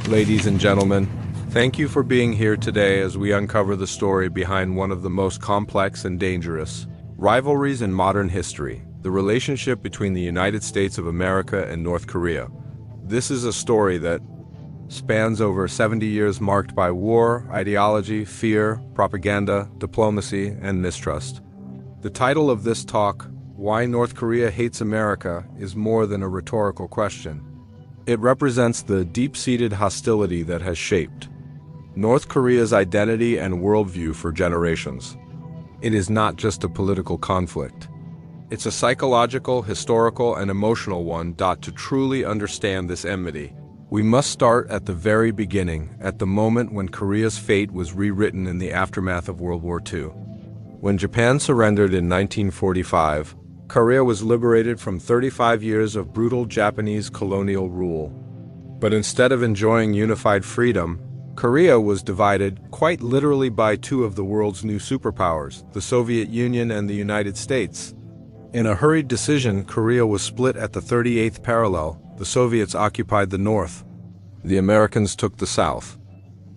Ladies and gentlemen, thank you for being here today as we uncover the story behind one of the most complex and dangerous rivalries in modern history, the relationship between the United States of America and North Korea. This is a story that spans over 70 years marked by war, ideology, fear, propaganda, diplomacy, and mistrust. The title of this talk, Why North Korea Hates America, is more than a rhetorical question. It represents the deep-seated hostility that has shaped North Korea's identity and worldview for generations. It is not just a political conflict. It's a psychological, historical, and emotional one. To truly understand this enmity, we must start at the very beginning, at the moment when Korea's fate was rewritten in the aftermath of World War II. When Japan surrendered in 1945, Korea was liberated from 35 years of brutal Japanese colonial rule. But instead of enjoying unified freedom, Korea was divided, quite literally, by two of the world's new superpowers, the Soviet Union and the United States. In a hurried decision, Korea was split at the 38th parallel. The Soviets occupied the north. The Americans took the south.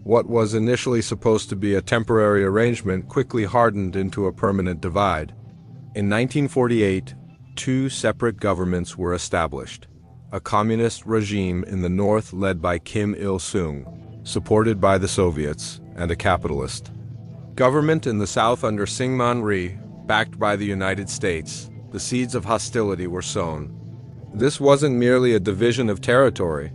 What was initially supposed to be a temporary arrangement quickly hardened into a permanent divide. In 1948, two separate governments were established. A communist regime in the north led by Kim Il-sung, supported by the Soviets, and a capitalist government in the south under Syngman Rhee, backed by the United States. The seeds of hostility were sown. This wasn't merely a division of territory.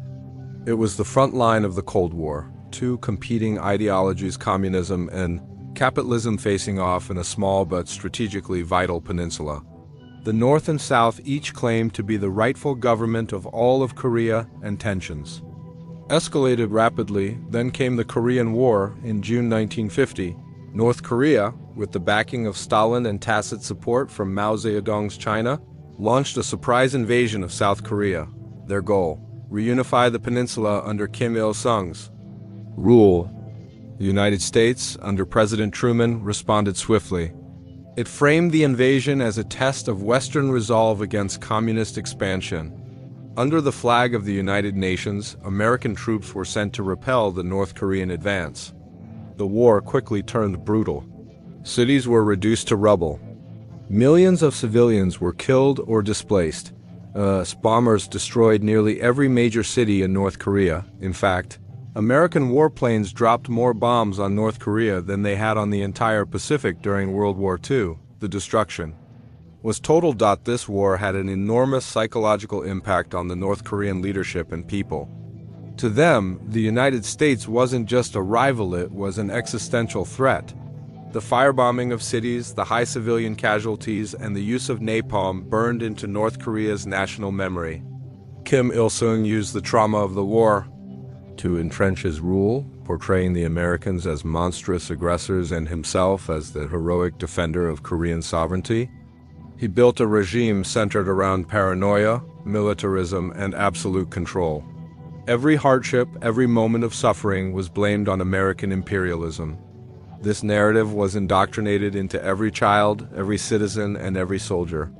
It was the front line of the Cold War, two competing ideologies, communism and capitalism, facing off in a small but strategically vital peninsula. The North and South each claimed to be the rightful government of all of Korea, and tensions escalated rapidly. Then came the Korean War in June 1950. North Korea, with the backing of Stalin and tacit support from Mao Zedong's China, launched a surprise invasion of South Korea. Their goal: reunify the peninsula under Kim Il-sung's rule. The United States, under President Truman, responded swiftly. It framed the invasion as a test of Western resolve against communist expansion. Under the flag of the United Nations, American troops were sent to repel the North Korean advance. The war quickly turned brutal. Cities were reduced to rubble. Millions of civilians were killed or displaced. Bombers destroyed nearly every major city in North Korea. In fact, American warplanes dropped more bombs on North Korea than they had on the entire Pacific during World War II. The destruction was total. This war had an enormous psychological impact on the North Korean leadership and people. To them, the United States wasn't just a rival, it was an existential threat. The firebombing of cities, the high civilian casualties, and the use of napalm burned into North Korea's national memory. Kim Il-sung used the trauma of the war to entrench his rule, portraying the Americans as monstrous aggressors and himself as the heroic defender of Korean sovereignty. He built a regime centered around paranoia, militarism, and absolute control. Every hardship, every moment of suffering was blamed on American imperialism. This narrative was indoctrinated into every child, every citizen, and every soldier.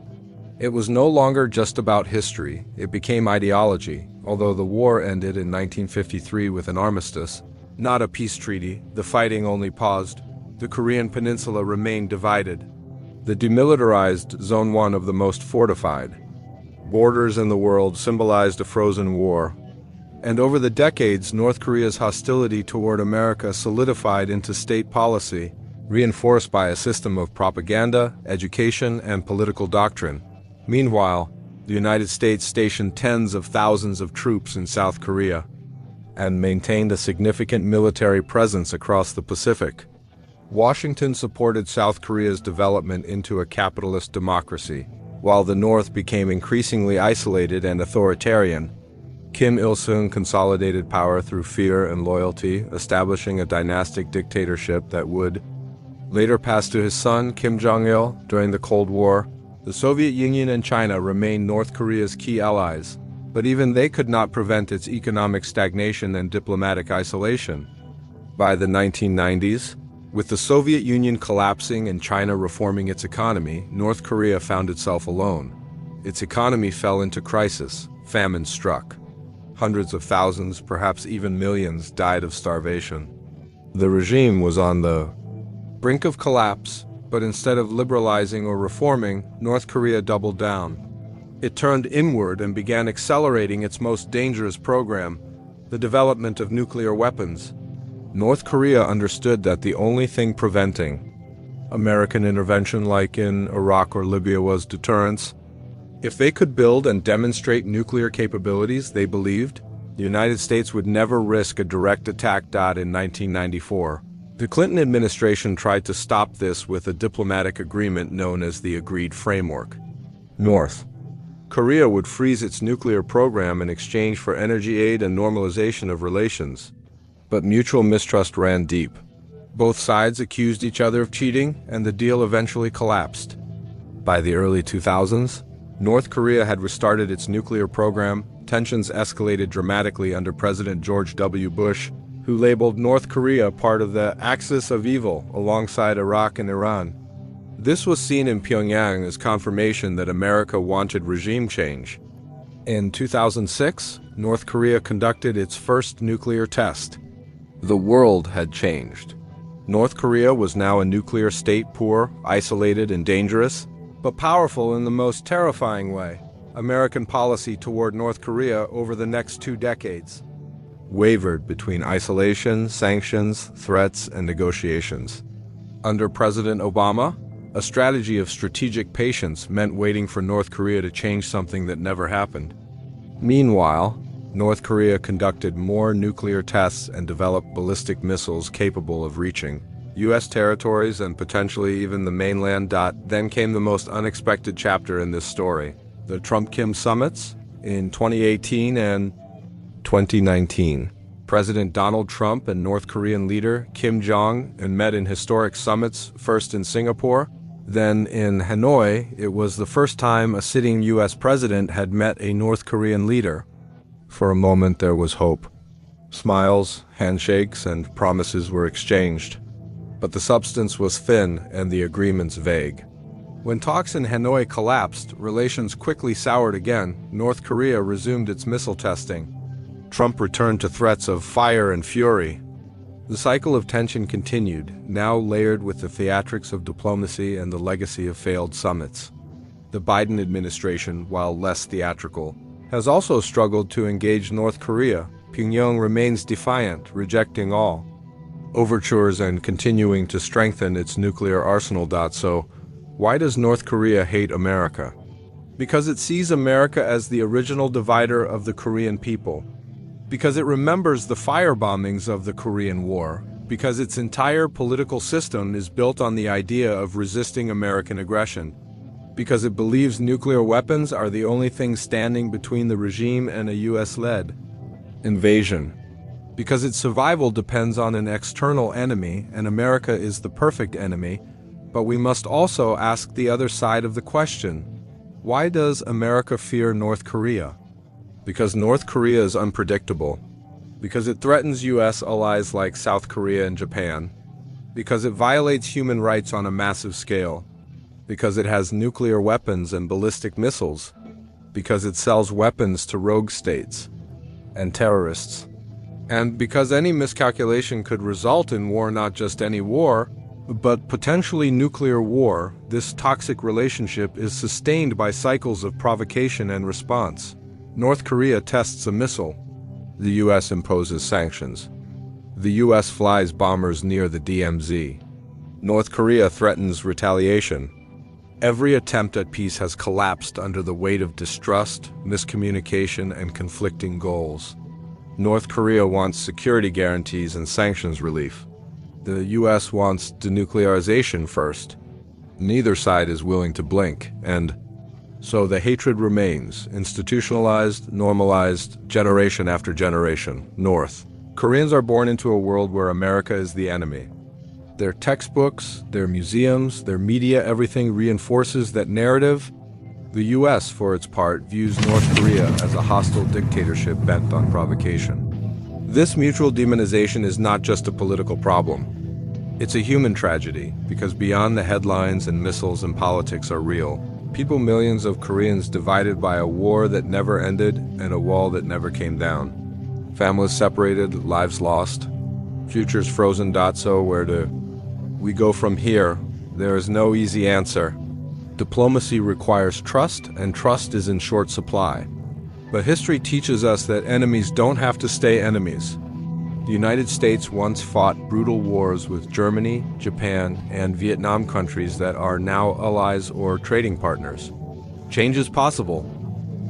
It was no longer just about history, it became ideology. Although the war ended in 1953 with an armistice, not a peace treaty, the fighting only paused. The Korean peninsula remained divided. The demilitarized Zone 1 of the most fortified borders in the world symbolized a frozen war. And over the decades, North Korea's hostility toward America solidified into state policy, reinforced by a system of propaganda, education, and political doctrine. Meanwhile, the United States stationed tens of thousands of troops in South Korea and maintained a significant military presence across the Pacific. Washington supported South Korea's development into a capitalist democracy, while the North became increasingly isolated and authoritarian. Kim Il-sung consolidated power through fear and loyalty, establishing a dynastic dictatorship that would later pass to his son, Kim Jong-il. During the Cold War, the Soviet Union and China remained North Korea's key allies, but even they could not prevent its economic stagnation and diplomatic isolation. By the 1990s, with the Soviet Union collapsing and China reforming its economy, North Korea found itself alone. Its economy fell into crisis. Famine struck. Hundreds of thousands, perhaps even millions, died of starvation. The regime was on the brink of collapse, but instead of liberalizing or reforming, North Korea doubled down. It turned inward and began accelerating its most dangerous program, the development of nuclear weapons. North Korea understood that the only thing preventing American intervention like in Iraq or Libya was deterrence. If they could build and demonstrate nuclear capabilities, they believed, the United States would never risk a direct attack. In 1994, the Clinton administration tried to stop this with a diplomatic agreement known as the Agreed Framework. North Korea would freeze its nuclear program in exchange for energy aid and normalization of relations. But mutual mistrust ran deep. Both sides accused each other of cheating, and the deal eventually collapsed. By the early 2000s, North Korea had restarted its nuclear program. Tensions escalated dramatically under President George W. Bush, who labeled North Korea part of the axis of evil alongside Iraq and Iran. This was seen in Pyongyang as confirmation that America wanted regime change. In 2006, North Korea conducted its first nuclear test. The world had changed. North Korea was now a nuclear state, poor, isolated, and dangerous, but powerful in the most terrifying way. American policy toward North Korea over the next 2 decades wavered between isolation, sanctions, threats, and negotiations. Under President Obama, a strategy of strategic patience meant waiting for North Korea to change something that never happened. Meanwhile, North Korea conducted more nuclear tests and developed ballistic missiles capable of reaching U.S. territories and potentially even the mainland. Then came the most unexpected chapter in this story, the Trump-Kim summits in 2018 and 2019. President Donald Trump and North Korean leader Kim Jong-un met in historic summits, first in Singapore, then in Hanoi. It was the first time a sitting U.S. president had met a North Korean leader. For a moment there was hope. Smiles, handshakes, and promises were exchanged. But the substance was thin and the agreements vague. When talks in Hanoi collapsed, relations quickly soured again. North Korea resumed its missile testing. Trump returned to threats of fire and fury. The cycle of tension continued, now layered with the theatrics of diplomacy and the legacy of failed summits. The Biden administration, while less theatrical, has also struggled to engage North Korea. Pyongyang remains defiant, rejecting all overtures and continuing to strengthen its nuclear arsenal. So, why does North Korea hate America? Because it sees America as the original divider of the Korean people. Because it remembers the firebombings of the Korean War. Because its entire political system is built on the idea of resisting American aggression. Because it believes nuclear weapons are the only thing standing between the regime and a U.S.-led invasion. Because its survival depends on an external enemy, and America is the perfect enemy. But we must also ask the other side of the question. Why does America fear North Korea? Because North Korea is unpredictable. Because it threatens U.S. allies like South Korea and Japan. Because it violates human rights on a massive scale. Because it has nuclear weapons and ballistic missiles. Because it sells weapons to rogue states and terrorists. And because any miscalculation could result in war, not just any war, but potentially nuclear war. This toxic relationship is sustained by cycles of provocation and response. North Korea tests a missile. The U.S. imposes sanctions. The U.S. flies bombers near the DMZ. North Korea threatens retaliation. Every attempt at peace has collapsed under the weight of distrust, miscommunication, and conflicting goals. North Korea wants security guarantees and sanctions relief. The U.S. wants denuclearization first. Neither side is willing to blink, and so the hatred remains, institutionalized, normalized, generation after generation. North Koreans are born into a world where America is the enemy. Their textbooks, their museums, their media, everything reinforces that narrative. The U.S., for its part, views North Korea as a hostile dictatorship bent on provocation. This mutual demonization is not just a political problem. It's a human tragedy, because beyond the headlines and missiles and politics are real, People millions of Koreans divided by a war that never ended and a wall that never came down. Families separated, lives lost, futures frozen. So where do we go from here? There is no easy answer. Diplomacy requires trust, and trust is in short supply. But history teaches us that enemies don't have to stay enemies. The United States once fought brutal wars with Germany, Japan, and Vietnam, countries that are now allies or trading partners. Change is possible,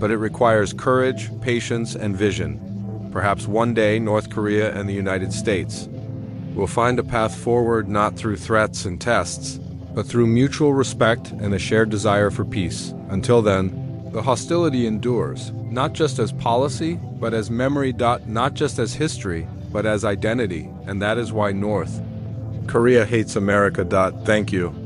but it requires courage, patience, and vision. Perhaps one day North Korea and the United States will find a path forward, not through threats and tests, but through mutual respect and a shared desire for peace. Until then, the hostility endures, not just as policy, but as memory. Not just as history, but as identity, and that is why North Korea hates America. Thank you.